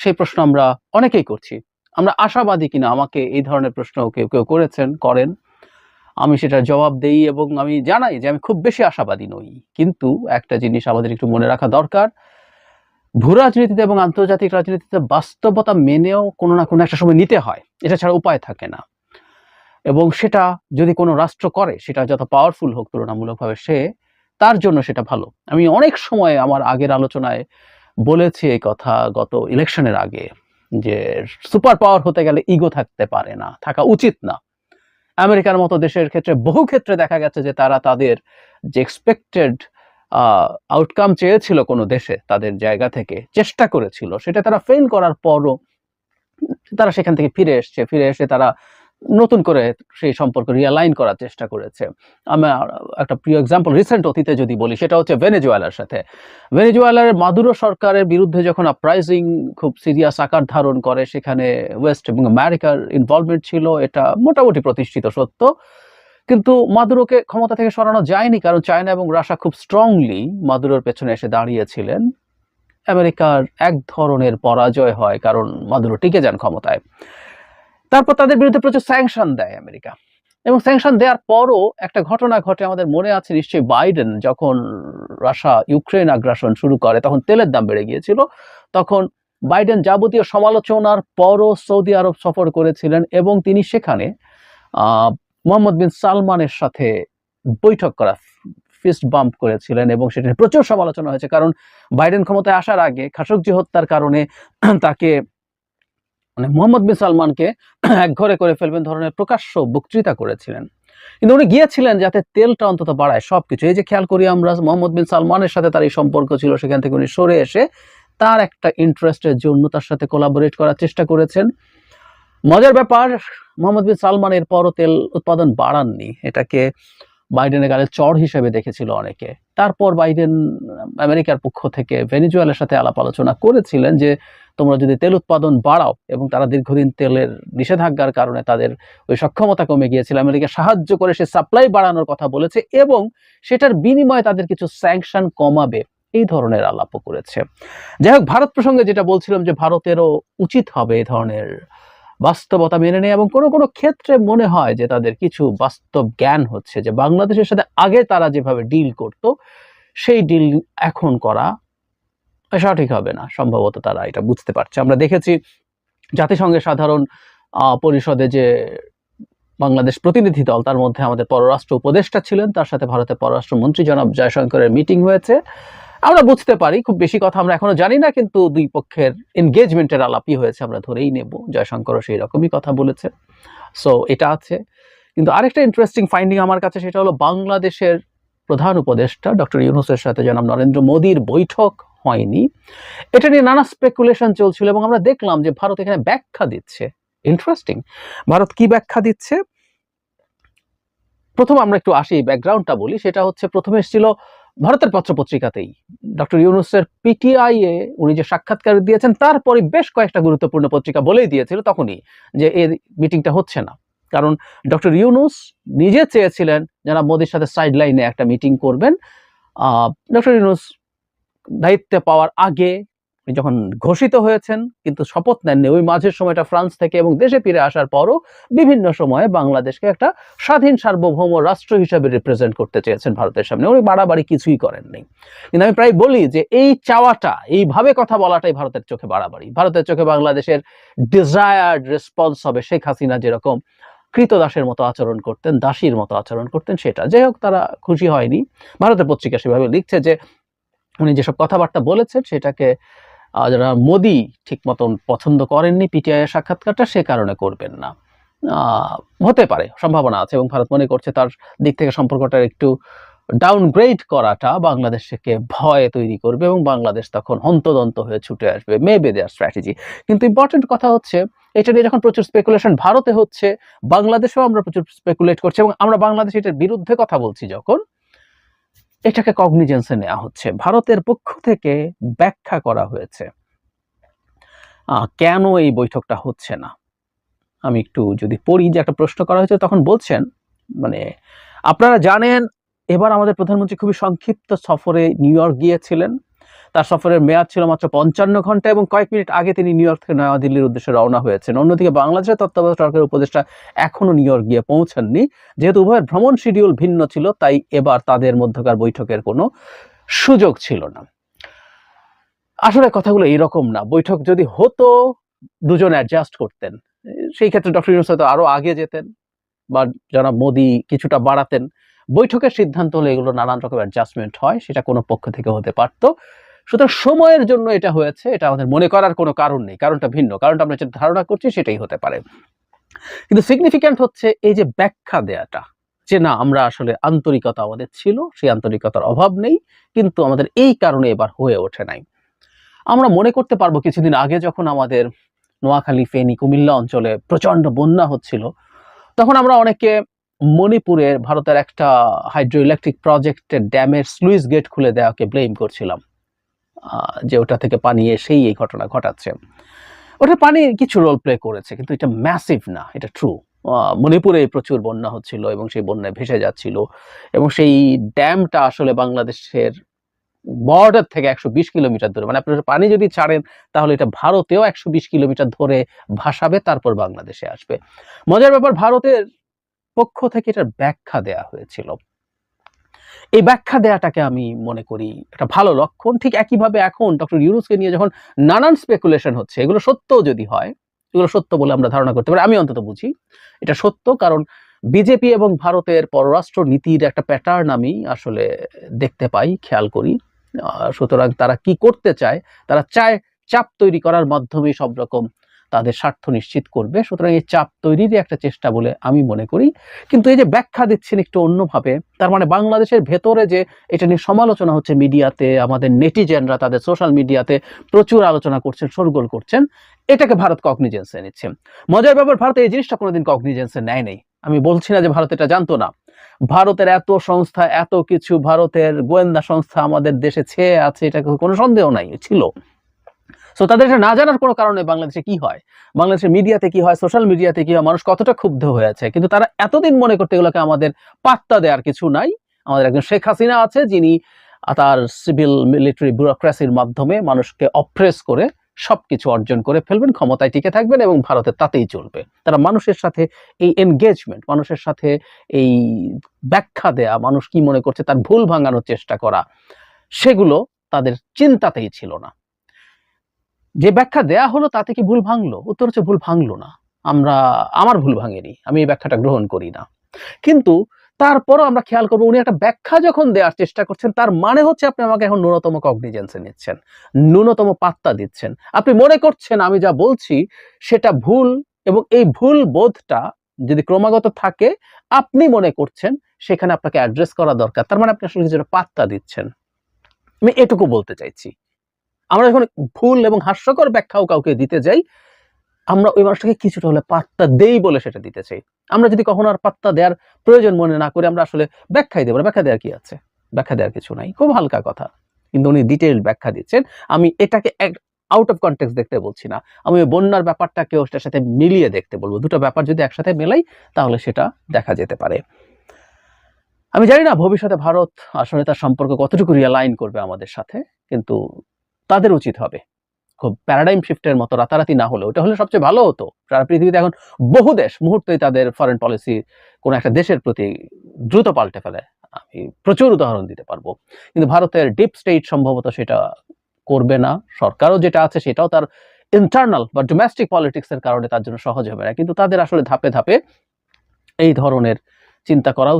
সেই প্রশ্ন আমরা অনেকেই করছি। আমরা আশাবাদী কিনা আমাকে এই ধরনের প্রশ্ন কেউ করেন। আমি সেটার জবাব দেই এবং আমি জানাই যে আমি খুব বেশি আশাবাদী নই। কিন্তু একটা জিনিস আমাদের একটু মনে রাখা দরকার, ভূ-রাজনীতিতে এবং আন্তর্জাতিক রাজনীতিতে বাস্তবতা মেনেও কোনো না কোনো একটা সময় নিতে হয়। এটা ছাড়া উপায় থাকে না। এবং সেটা যদি কোনো রাষ্ট্র করে, সেটা যত পাওয়ারফুল হোক তুলনামূলকভাবে, তার জন্য সেটা ভালো। আমি অনেক সময় আমার আগের আলোচনায় বলেছি এই কথা গত ইলেকশনের আগে, যে সুপার পাওয়ার হতে গেলে ইগো থাকতে পারে না, থাকা উচিত না। আমেরিকার মতো দেশের ক্ষেত্রে বহু ক্ষেত্রে দেখা গেছে যে তারা তাদের যে এক্সপেক্টেড আউটকাম চেয়েছিল কোনো দেশে তাদের জায়গা থেকে, চেষ্টা করেছিল, সেটা তারা ফেল করার পরও তারা সেখান থেকে ফিরে এসে তারা নতুন করে সেই সম্পর্ক রিয়ালাইন করার চেষ্টা করেছে। আমার একটা প্রিয় এক্সাম্পল রিসেন্ট অতীতে যদি বলি, সেটা হচ্ছে ভেনেজুয়েলার সাথে। ভেনেজুয়েলার মাদুরো সরকারের বিরুদ্ধে যখন আপরাইজিং খুব সিরিয়াস আকার ধারণ করে, সেখানে ওয়েস্ট এবং আমেরিকার ইনভলভমেন্ট ছিল, এটা মোটামুটি প্রতিষ্ঠিত সত্য। কিন্তু মাদুরোকে ক্ষমতা থেকে সরানো যায়নি, কারণ চায়না এবং রাশিয়া খুব স্ট্রংলি মাদুরোর পেছনে এসে দাঁড়িয়েছিলেন। আমেরিকার এক ধরনের পরাজয় হয়, কারণ মাদুরো টিকে যান ক্ষমতায়। তারপর তাদের বিরুদ্ধে প্রচুর স্যাংশন দেয় আমেরিকা, এবং স্যাংশন দেওয়ার পরও একটা ঘটনা ঘটে, আমাদের মনে আছে নিশ্চয়ই, বাইডেন যখন রাশিয়া ইউক্রেন আগ্রাসন শুরু করে, তখন তেলের দাম বেড়ে গিয়েছিল। তখন বাইডেন যাবতীয় সমালোচনার পরও সৌদি আরব সফর করেছিলেন, এবং তিনি সেখানে মোহাম্মদ বিন সালমানের সাথে বৈঠক করা, ফিস্ট বাম্প করেছিলেন, এবং সেটা প্রচুর সমালোচনা হয়েছে। কারণ বাইডেন ক্ষমতায় আসার আগে খাশোগজি হত্যার কারণে তাকে, মানে মোহাম্মদ বিন সালমানকে একঘরে করে ফেলবেন ধরনের প্রকাশ্য বক্তৃতা করেছিলেন। কিন্তু উনি গিয়েছিলেন যাতে তেলটা অন্তত বাড়ায়, সবকিছু। এই যে খেয়াল করি আমরা, মোহাম্মদ বিন সালমানের সাথে তার এই সম্পর্ক ছিল, সেখান থেকে উনি সরে এসে তার একটা ইন্টারেস্টের জন্য তার সাথে কোলাবোরেট করার চেষ্টা করেছেন। মজার ব্যাপার, মোহাম্মদ বিন সালমান এর পরও তেল উৎপাদন বাড়াননি। এটাকে বাইডেনের গালে চড় হিসেবে দেখেছিল অনেকে। তারপর বাইডেন আমেরিকার পক্ষ থেকে ভেনেজুয়েলার সাথে আলাপ আলোচনা করেছিলেন যে তোমরা যদি তেল উৎপাদন বাড়াও, এবং তারা দীর্ঘদিন তেলের নিষেধাজ্ঞার কারণে তাদের ওই সক্ষমতা কমে গিয়েছিল, আমেরিকা সাহায্য করে সে সাপ্লাই বাড়ানোর কথা বলেছে, এবং সেটার বিনিময়ে তাদের কিছু স্যাংশন কমাবে, এই ধরনের আলাপও করেছে। যাই হোক, ভারত প্রসঙ্গে যেটা বলছিলাম, যে ভারতেরও উচিত হবে এই ধরনের বাস্তবতা মেনে নেয়, এবং কোনো কোনো ক্ষেত্রে মনে হয় যে তাদের কিছু বাস্তব জ্ঞান হচ্ছে, যে বাংলাদেশের সাথে আগে তারা যেভাবে ডিল করত, সেই ডিল এখন করা সঠিক হবে না। সম্ভবত তারা এটা বুঝতে পারছে। আমরা দেখেছি জাতিসংঘের সাধারণ পরিষদে যে বাংলাদেশ প্রতিনিধি দল, তার মধ্যে আমাদের পররাষ্ট্র উপদেষ্টা ছিলেন, তার সাথে ভারতের পররাষ্ট্রমন্ত্রী জনাব জয়শঙ্করের মিটিং হয়েছে। আমরা বুঝতে পারি, খুব বেশি কথা আমরা এখনো জানি না, কিন্তু দুই পক্ষের এনগেজমেন্টের আলাপই হয়েছে, আমরা ধরেই নেব। জয়শঙ্করও সেই রকমই কথা বলেছে। সো এটা আছে। কিন্তু আরেকটা ইন্টারেস্টিং ফাইন্ডিং আমার কাছে, সেটা হলো বাংলাদেশের প্রধান উপদেষ্টা ডক্টর ইউনূসের সাথে জনাব নরেন্দ্র মোদীর বৈঠক হয়নি। এটা নিয়ে নানা স্পেকুলেশন চলছিল, এবং আমরা দেখলাম যে ভারত এখানে ব্যাখ্যা দিচ্ছে। ইন্টারেস্টিং, ভারত কি ব্যাখ্যা দিচ্ছে। প্রথম আমরা একটু আসি, ব্যাকগ্রাউন্ডটা বলি। সেটা হচ্ছে, প্রথমে এসেছিল ভারতের পত্রপত্রিকাতেই, ডক্টর ইউনূসের পিটিআই এ উনি যে সাক্ষাৎকার দিয়েছেন, তারপরে বেশ কয়েকটা গুরুত্বপূর্ণ পত্রিকা বলেই দিয়েছিল তখনই যে এই মিটিংটা হচ্ছে না। কারণ ডক্টর ইউনূস নিজে চেয়েছিলেন যারা মোদির সাথে সাইড লাইনে একটা মিটিং করবেন। ডক্টর ইউনূস দায়িত্বে পাওয়ার আগে, যখন ঘোষিত হয়েছেন কিন্তু শপথ নেননি, ওই মাঝের সময়টা ফ্রান্স থেকে এবং দেশে ফিরে আসার পরও বিভিন্ন সময়ে বাংলাদেশকে একটা স্বাধীন সার্বভৌম রাষ্ট্র হিসেবে রিপ্রেজেন্ট করতে চেয়েছেন ভারতের সামনে। উনি বাড়াবাড়ি কিছুই করেননি। কিন্তু আমি প্রায় বলি যে এই চাওয়াটা, এইভাবে কথা বলাটাই ভারতের চোখে বাড়াবাড়ি। ভারতের চোখে বাংলাদেশের ডিজায়ার্ড রেসপন্স হবে শেখ হাসিনা যেরকম কৃতদাসের মতো আচরণ করতেন, দাসীর মতো আচরণ করতেন, সেটা। যাই হোক, তারা খুশি হয়নি। ভারতের পত্রিকা সেভাবে লিখছে যে উনি যেসব কথাবার্তা বলেছেন, সেটাকে যারা মোদি ঠিক মতন পছন্দ করেননি পিটিআই এর সাক্ষাৎকারটা, সে কারণে করবেন না। হতে পারে, সম্ভাবনা আছে, এবং ভারত মনে করছে তার দিক থেকে সম্পর্কটা একটু ডাউনগ্রেড করাটা বাংলাদেশকে ভয় তৈরি করবে, এবং বাংলাদেশ তখন হন্তদন্ত হয়ে ছুটে আসবে। Maybe their strategy. কিন্তু ইম্পর্টেন্ট কথা হচ্ছে, এটা নিয়ে যখন প্রচুর স্পেকুলেশন ভারতে হচ্ছে, বাংলাদেশেও আমরা প্রচুর স্পেকুলেট করছি, এবং আমরা বাংলাদেশ এটার বিরুদ্ধে কথা বলছি যখন, এটাকে কগনিজেন্সে নেওয়া হচ্ছে। ভারতের পক্ষ থেকে ব্যাখ্যা করা হয়েছে কেন এই বৈঠকটা হচ্ছে না। আমি একটু যদি পড়ি, যে একটা প্রশ্ন করা হয়েছে, তখন বলছেন, মানে আপনারা জানেন এবার আমাদের প্রধানমন্ত্রী খুবই সংক্ষিপ্ত সফরে নিউ ইয়র্ক গিয়েছিলেন। তার সফরের মেয়াদ ছিল মাত্র 55 ঘন্টা এবং কয়েক মিনিট আগে তিনি নিউ ইয়র্ক থেকে নয়াদিল্লির উদ্দেশ্যে রওনা হয়েছেন। অন্যদিকে বাংলাদেশের তত্ত্বাবধায়ক সরকারের উপদেষ্টা এখনো নিউ ইয়র্ক গিয়ে পৌঁছাননি। যেহেতু উভয়ের ভ্রমণ শিডিউল ভিন্ন ছিল, তাই এবার তাদের মধ্যকার বৈঠকের কোনো সুযোগ ছিল না। আসলে কথাগুলো এইরকম না। বৈঠক যদি হতো, দুজন অ্যাডজাস্ট করতেন। সেই ক্ষেত্রে ডক্টর ইউনূস হয়তো আরো আগে যেতেন বা জনাব মোদি কিছুটা বাড়াতেন। বৈঠকের সিদ্ধান্ত হলে এগুলো নানান রকম অ্যাডজাস্টমেন্ট হয়, সেটা কোনো পক্ষ থেকে হতে পারতো। সুতরাং সময়ের জন্য এটা হয়েছে, এটা আমাদের মনে করার কোনো কারণ নেই। কারণটা ভিন্ন, কারণটা আমরা যেটা ধারণা করছি সেটাই হতে পারে। কিন্তু সিগনিফিক্যান্ট হচ্ছে এই যে ব্যাখ্যা দেয়াটা, যে না আমরা আসলে আন্তরিকতা আমাদের ছিল, সেই আন্তরিকতার অভাব নেই, কিন্তু আমাদের এই কারণে এবার হয়ে ওঠে নাই। আমরা মনে করতে পারবো কিছুদিন আগে যখন আমাদের নোয়াখালী, ফেনী, কুমিল্লা অঞ্চলে প্রচন্ড বন্যা হচ্ছিল, তখন আমরা অনেকে মণিপুরের ভারতের একটা হাইড্রো ইলেকট্রিক প্রজেক্টের ড্যামের স্লুইস গেট খুলে দেওয়াকে ব্লেম করছিলাম, যে ওটা থেকে পানি এসেই এই ঘটনা ঘটাচ্ছে। ওটা পানি কিছু রোল প্লে করেছে, কিন্তু এটা ম্যাসিভ না, এটা ট্রু। মণিপুরে প্রচুর বন্যা হচ্ছিল এবং সেই বন্যায় ভেসে যাচ্ছিল, এবং সেই ড্যামটা আসলে বাংলাদেশের বর্ডার থেকে 120 কিলোমিটার দূরে। মানে আপনার পানি যদি ছাড়েন তাহলে এটা ভারতেও 120 কিলোমিটার ধরে ভাসাবে, তারপর বাংলাদেশে আসবে। মজার ব্যাপার, ভারতের পক্ষ থেকে এটার ব্যাখ্যা দেয়া হয়েছিল। এই ব্যাখ্যা দেয়াটাকে আমি মনে করি একটা ভালো লক্ষণ। ঠিক একইভাবে এখন ডক্টর ইউনূসকে নিয়ে যখন নানান স্পেকুলেশন হচ্ছে, এগুলো সত্যও যদি হয়, এগুলো সত্য বলে আমরা ধারণা করতে পারি, আমি অন্তত বুঝি এটা সত্য, কারণ বিজেপি এবং ভারতের পররাষ্ট্র নীতির একটা প্যাটার্ন আমি আসলে দেখতে পাই, খেয়াল করি। সুতরাং তারা কি করতে চায়, তারা চায় চাপ তৈরি করার মাধ্যমে সব রকম তাদের স্বার্থ নিশ্চিত করবে। সুতরাং এই চাপ তৈরিরই একটা চেষ্টা বলে আমি মনে করি। কিন্তু এই যে ব্যাখ্যা দিচ্ছেন একটু অন্যভাবে, তার মানে বাংলাদেশের ভেতরে যে এটা নিয়ে সমালোচনা হচ্ছে মিডিয়াতে, আমাদের নেটিজেনরা তাদের সোশ্যাল মিডিয়াতে প্রচুর আলোচনা করছেন, শোরগোল করছেন, এটাকে ভারত কগনিজেন্সে নিচ্ছে। মজার ব্যাপার, ভারত এই জিনিসটা কোনোদিন কগনিজেন্সে নেয় নেই। আমি বলছি না যে ভারত এটা জানতো না। ভারতের এত সংস্থা, এত কিছু, ভারতের গোয়েন্দা সংস্থা আমাদের দেশে ছেয়ে আছে, এটা কোনো সন্দেহ নাই, ছিল। সো তাদের এটা না জানার কোনো কারণে বাংলাদেশে কি হয়, বাংলাদেশের মিডিয়াতে কি হয়, সোশ্যাল মিডিয়াতে কি হয়, মানুষ কতটা ক্ষুব্ধ হয়েছে, কিন্তু তারা এতদিন মনে করতে এগুলোকে আমাদের পাত্তা দেওয়ার কিছু নাই। আমাদের একজন শেখ হাসিনা আছে, যিনি তার সিভিল মিলিটারি ব্যুরোক্রেসির মাধ্যমে মানুষকে অপ্রেস করে সবকিছু অর্জন করে ফেলবেন, ক্ষমতায় টিকে থাকবেন এবং ভারতের তাতেই চলবে। তারা মানুষের সাথে এই এনগেজমেন্ট, মানুষের সাথে এই ব্যাখ্যা দেয়া, মানুষ কি মনে করছে তার ভুল ভাঙানোর চেষ্টা করা, সেগুলো তাদের চিন্তাতেই ছিল না। যে ব্যাখ্যা দেয়া হলো তাতে কি ভুল ভাঙলো? উত্তর হচ্ছে ভুল ভাঙলো না। আমার ভুল ভাঙেনি, আমি এই ব্যাখ্যাটা গ্রহণ করি না। কিন্তু তারপরও আমরা খেয়াল করবো, উনি একটা ব্যাখ্যা যখন দেওয়ার চেষ্টা করছেন, তার মানে হচ্ছে আপনি আমাকে এখন ন্যূনতম কগনিজেন্সে নিচ্ছেন, ন্যূনতম পাত্তা দিচ্ছেন। আপনি মনে করছেন আমি যা বলছি সেটা ভুল, এবং এই ভুল বোধটা যদি ক্রমাগত থাকে, আপনি মনে করছেন সেখানে আপনাকে অ্যাড্রেস করা দরকার, তার মানে আপনি আসলে কিছুটা পাত্তা দিচ্ছেন। আমি এটুকু বলতে চাইছি। আমরা যখন ভুল এবং হাস্যকর ব্যাখ্যাও কাউকে দিতে যাই, আমরা ওই মানুষটাকে কিছুটা হলে পাত্তা দেই বলে সেটা দিতে চাই। আমরা যদি কখনো আর পাত্তা দেওয়ার প্রয়োজন মনে না করি, আমরা আসলে ব্যাখ্যাই দেবো না। ব্যাখ্যা দেওয়ার কি আছে? ব্যাখ্যা দেওয়ার কিছু নাই, খুব হালকা কথা। কিন্তু উনি ডিটেইলড ব্যাখ্যা দিচ্ছেন। আমি এটাকে আউট অফ কনটেক্সট দেখতে বলছি না, আমি ওই বন্যার ব্যাপারটাকে ওটার সাথে মিলিয়ে দেখতে বলবো। দুটো ব্যাপার যদি একসাথে মেলাই তাহলে সেটা দেখা যেতে পারে। আমি জানি না ভবিষ্যতে ভারত আসলে তার সম্পর্ক কতটুকু রিয়ালাইন করবে আমাদের সাথে, কিন্তু তাদের উচিত হবে খুব প্যারাডাইম শিফটের মতো রাতারাতি না হলেও, ওটা হলে সবচেয়ে ভালো হতো। সারা পৃথিবীতে এখন বহু দেশ মুহূর্তেই তাদের ফরেন পলিসি কোনো একটা দেশের প্রতি দ্রুত পাল্টে ফেলে, আমি প্রচুর উদাহরণ দিতে পারবো। কিন্তু ভারতের ডিপ স্টেট সম্ভবত সেটা করবে না। সরকারও যেটা আছে সেটাও তার ইন্টারনাল বা ডোমেস্টিক পলিটিক্সের কারণে তার জন্য সহজ হবে না। কিন্তু তাদের আসলে ধাপে ধাপে এই ধরনের চিন্তা করা উচিত।